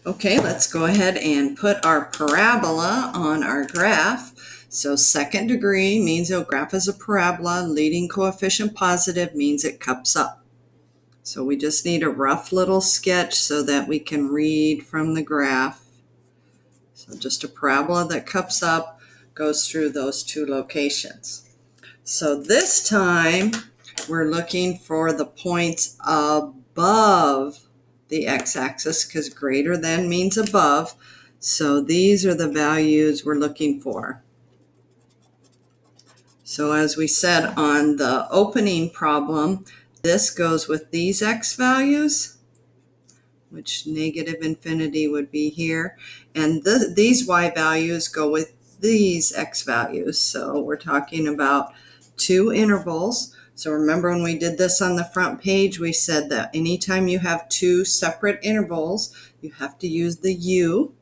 Okay, let's go ahead and put our parabola on our graph. So second degree means a graph is a parabola. Leading coefficient positive means it cups up. So we just need a rough little sketch so that we can read from the graph. So just a parabola that cups up goes through those two locations. So this time we're looking for the points above the x-axis because greater than means above. So these are the values we're looking for. So as we said on the opening problem, this goes with these x values, which negative infinity would be here. And these y values go with these x values. So we're talking about two intervals. So remember when we did this on the front page, we said that anytime you have two separate intervals, you have to use the u.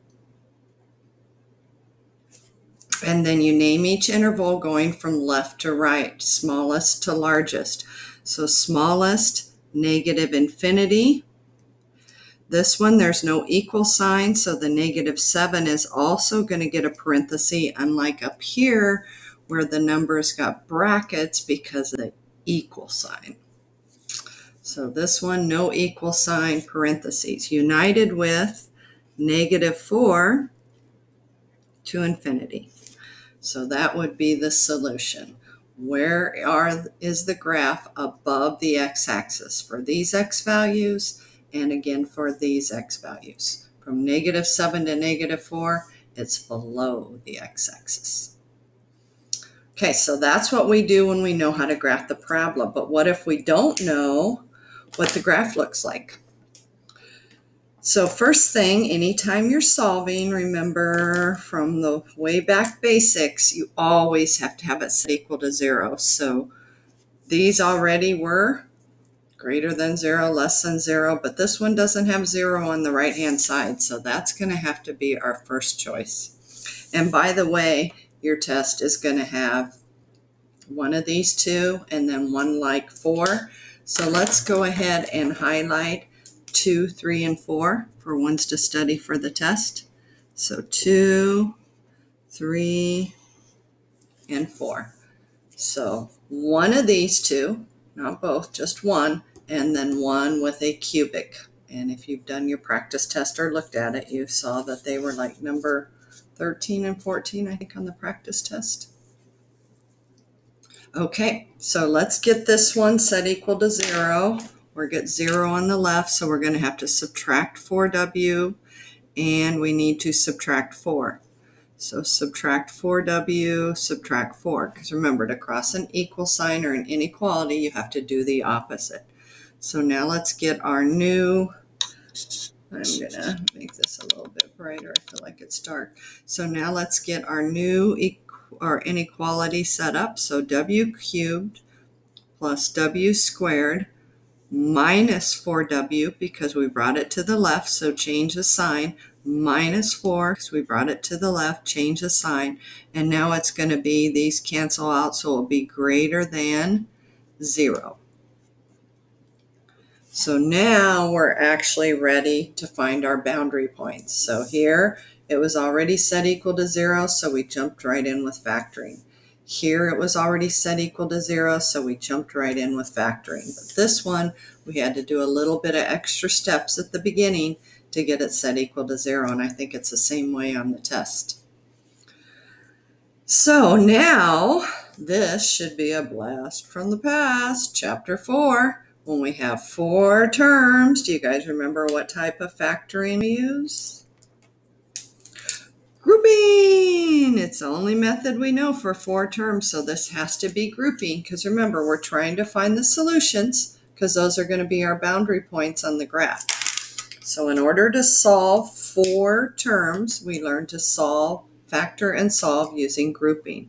And then you name each interval going from left to right, smallest to largest. So smallest, negative infinity. This one, there's no equal sign, so the -7 is also going to get a parenthesis, unlike up here where the numbers got brackets because of the equal sign. So this one, no equal sign, parentheses, united with -4 to infinity. So that would be the solution. Where is the graph above the x-axis for these x values and again for these x values? From -7 to -4, it's below the x-axis. Okay, so that's what we do when we know how to graph the parabola. But what if we don't know what the graph looks like? So first thing, anytime you're solving, remember from the way back basics, you always have to have it set equal to 0. So these already were greater than 0, less than 0, but this one doesn't have 0 on the right-hand side. So that's going to have to be our first choice. And by the way, your test is going to have one of these two and then one like 4. So let's go ahead and highlight 2, 3, and 4 for ones to study for the test. So 2, 3, and 4. So one of these two, not both, just one, and then one with a cubic. And if you've done your practice test or looked at it, you saw that they were like number 13 and 14, I think, on the practice test. Okay, so let's get this one set equal to 0. We're get 0 on the left, so we're going to have to subtract 4w, and we need to subtract 4. So subtract 4w, subtract 4. Because remember, to cross an equal sign or an inequality, you have to do the opposite. So now let's get our new, I'm going to make this a little bit brighter. I feel like it's dark. So now let's get our new our inequality set up. So w cubed plus w squared minus 4w because we brought it to the left, so change the sign, minus 4 because we brought it to the left, change the sign, and now it's going to be, these cancel out, so it will be greater than 0. So now we're actually ready to find our boundary points. So here it was already set equal to 0, so we jumped right in with factoring. Here it was already set equal to 0, so we jumped right in with factoring. But this one, we had to do a little bit of extra steps at the beginning to get it set equal to 0, and I think it's the same way on the test. So now this should be a blast from the past, Chapter 4. When we have 4 terms, do you guys remember what type of factoring we use? Grouping! It's the only method we know for 4 terms, so this has to be grouping, because remember, we're trying to find the solutions, because those are going to be our boundary points on the graph. So in order to solve 4 terms, we learn to solve, factor, and solve using grouping.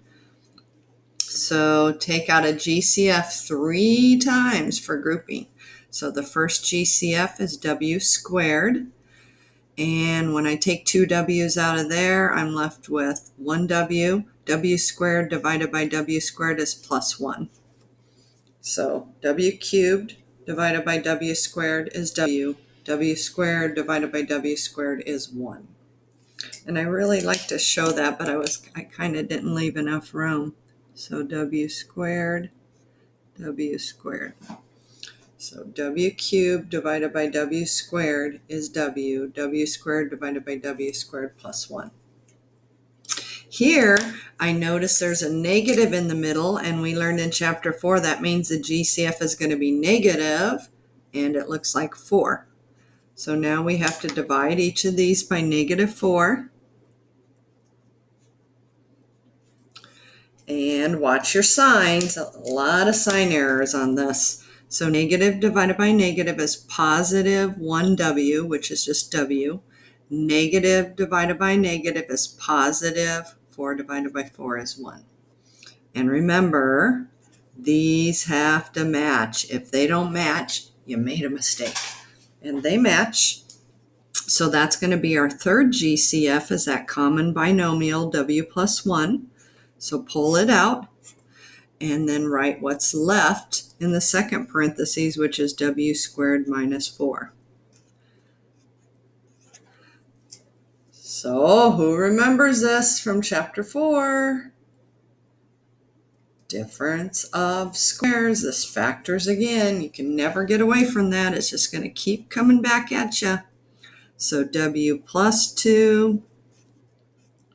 So take out a GCF 3 times for grouping. So the first GCF is w squared. And when I take 2 w's out of there, I'm left with 1w. W squared divided by w squared is plus 1. So w cubed divided by w squared is w W squared divided by W squared is 1. And I really like to show that, but I kind of didn't leave enough room. So W squared, W squared. So W cubed divided by W squared is W. W squared divided by W squared plus 1. Here, I notice there's a negative in the middle, and we learned in chapter 4 that means the GCF is going to be negative, and it looks like 4. So now we have to divide each of these by negative 4. And watch your signs. A lot of sign errors on this. So negative divided by negative is positive 1W, which is just W. Negative divided by negative is positive 4 divided by 4 is 1. And remember, these have to match. If they don't match, you made a mistake. And they match. So that's going to be our third GCF, is that common binomial W plus 1. So pull it out and then write what's left in the second parentheses, which is W squared minus 4. So who remembers this from chapter 4? Difference of squares. This factors again. You can never get away from that. It's just going to keep coming back at you. So W plus 2,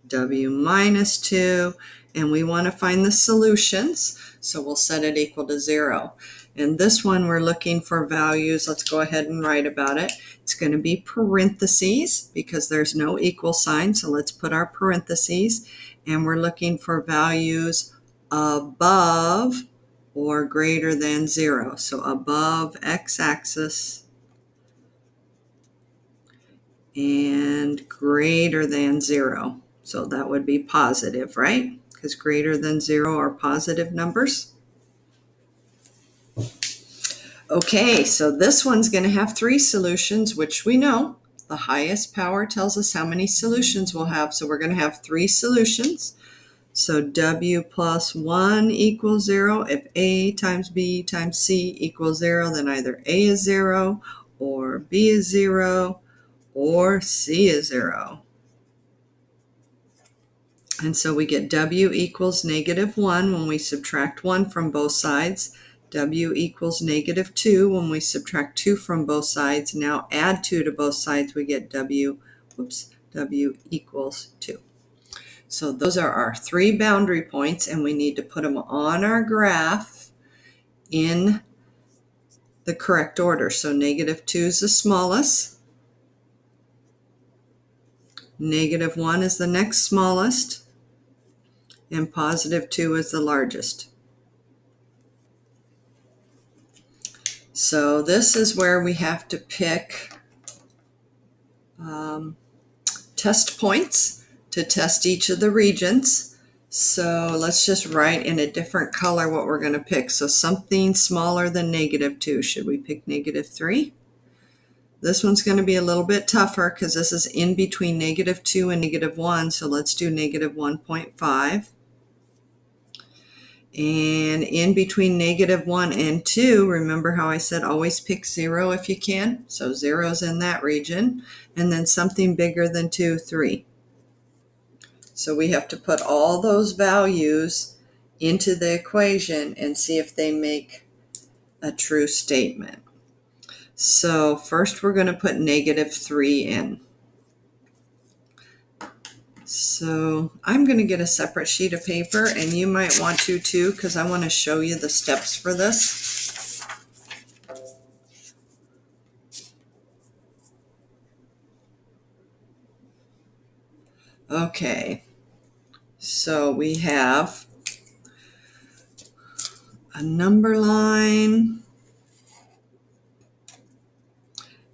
W minus 2, and we want to find the solutions. So we'll set it equal to 0. And this one we're looking for values. Let's go ahead and write about it. It's going to be parentheses because there's no equal sign. So let's put our parentheses. And we're looking for values above or greater than 0. So above x-axis and greater than 0. So that would be positive, right? Because greater than 0 are positive numbers. Okay, so this one's going to have 3 solutions, which we know. The highest power tells us how many solutions we'll have. So we're going to have 3 solutions. So W plus 1 equals 0. If A times B times C equals 0, then either A is 0, or B is 0, or C is 0. And so we get W equals negative 1 when we subtract 1 from both sides. W equals negative 2 when we subtract 2 from both sides. Now add 2 to both sides, we get W equals 2. So those are our 3 boundary points, and we need to put them on our graph in the correct order. So negative 2 is the smallest. Negative 1 is the next smallest. And positive 2 is the largest. So this is where we have to pick test points to test each of the regions. So let's just write in a different color what we're going to pick. So something smaller than negative 2. Should we pick negative 3? This one's going to be a little bit tougher because this is in between negative 2 and negative 1. So let's do negative 1.5. And in between negative 1 and 2, remember how I said always pick 0 if you can? So 0 is in that region. And then something bigger than 2, 3. So we have to put all those values into the equation and see if they make a true statement. So first we're going to put negative 3 in. So I'm going to get a separate sheet of paper, and you might want to too, because I want to show you the steps for this. Okay, so we have a number line,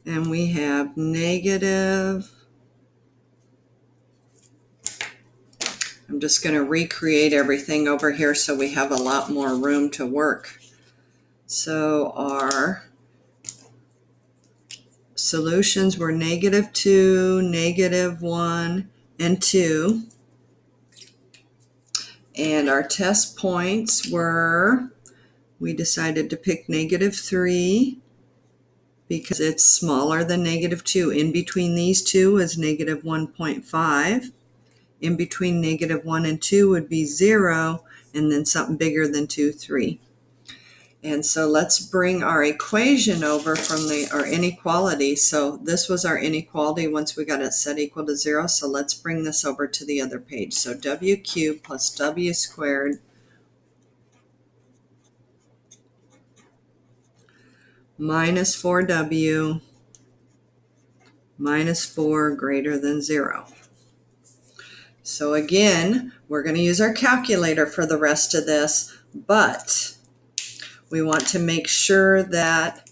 and we have negative. I'm just going to recreate everything over here so we have a lot more room to work. So our solutions were negative 2, negative 1, and 2. And our test points were, we decided to pick negative 3 because it's smaller than -2. In between these two is -1.5. In between -1 and 2 would be 0, and then something bigger than 2, 3. And so let's bring our equation over from our inequality. So this was our inequality once we got it set equal to 0. So let's bring this over to the other page. So w cubed plus w squared minus 4w minus 4 greater than 0. So again, we're going to use our calculator for the rest of this, but we want to make sure that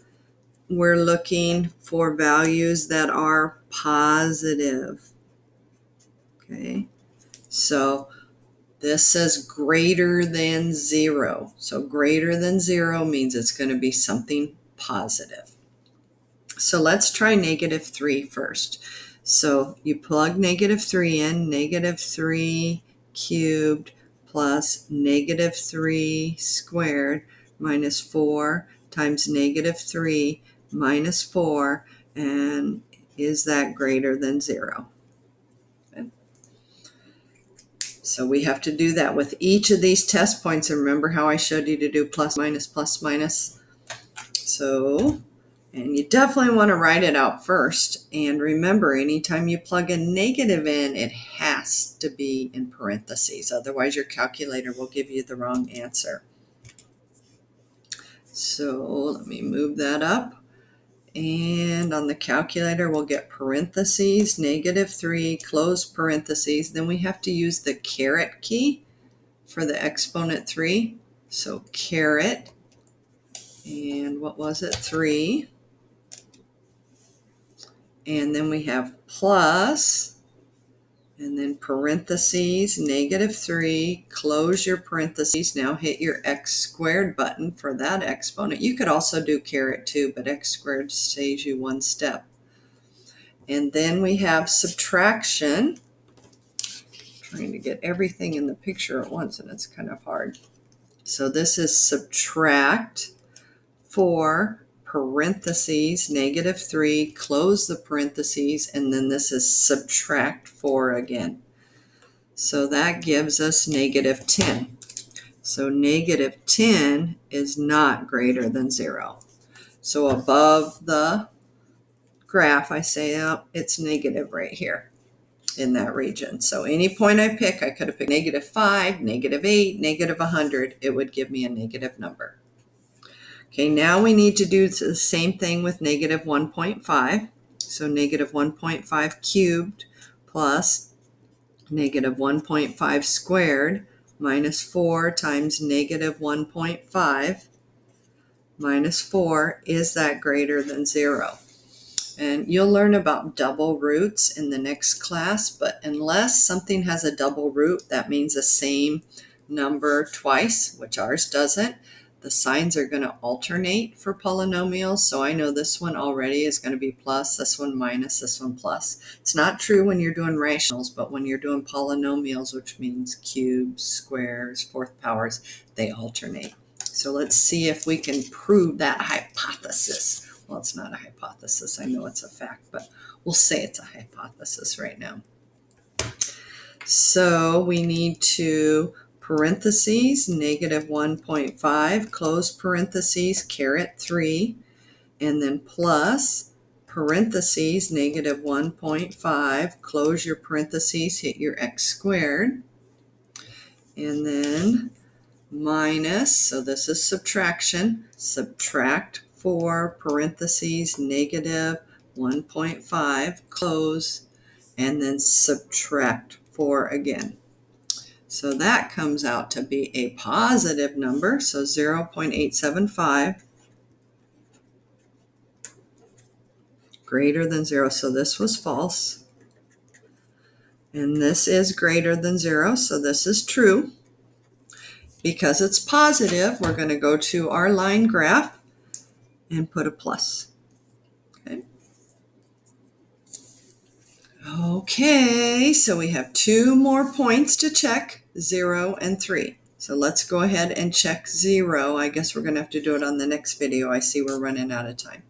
we're looking for values that are positive. Okay, so this says greater than 0. So greater than 0 means it's going to be something positive. So let's try -3 first. So you plug -3 in, -3 cubed plus -3 squared minus 4 times -3 minus 4, and is that greater than 0? Okay. So we have to do that with each of these test points. And remember how I showed you to do plus minus plus minus? So, and you definitely want to write it out first. And remember, anytime you plug a negative in, it has to be in parentheses. Otherwise, your calculator will give you the wrong answer. So let me move that up. And on the calculator, we'll get parentheses, -3, close parentheses. Then we have to use the caret key for the exponent 3. So caret, and what was it, 3. And then we have plus, and then parentheses, -3, close your parentheses. Now hit your x squared button for that exponent. You could also do caret 2, but x squared saves you one step. And then we have subtraction. Trying to get everything in the picture at once, and it's kind of hard. So this is subtract 4, parentheses, -3, close the parentheses, and then this is subtract 4 again. So that gives us -10. So -10 is not greater than 0. So above the graph, I say, oh, it's negative right here in that region. So any point I pick, I could have picked -5, -8, -100. It would give me a negative number. Okay, now we need to do the same thing with -1.5. So -1.5 cubed plus -1.5 squared minus 4 times -1.5 minus 4. Is that greater than 0? And you'll learn about double roots in the next class, but unless something has a double root, that means the same number twice, which ours doesn't. The signs are going to alternate for polynomials. So I know this one already is going to be plus, this one minus, this one plus. It's not true when you're doing rationals, but when you're doing polynomials, which means cubes, squares, fourth powers, they alternate. So let's see if we can prove that hypothesis. Well, it's not a hypothesis. I know it's a fact, but we'll say it's a hypothesis right now. So we need to parentheses, -1.5, close parentheses, caret 3, and then plus parentheses, -1.5, close your parentheses, hit your x squared, and then minus, so this is subtraction, subtract 4, parentheses, -1.5, close, and then subtract 4 again. So that comes out to be a positive number, so 0.875 greater than 0. So this was false. And this is greater than 0, so this is true. Because it's positive, we're going to go to our line graph and put a plus. Okay. Okay, so we have 2 more points to check, 0 and 3. So let's go ahead and check 0. I guess we're going to have to do it on the next video. I see we're running out of time.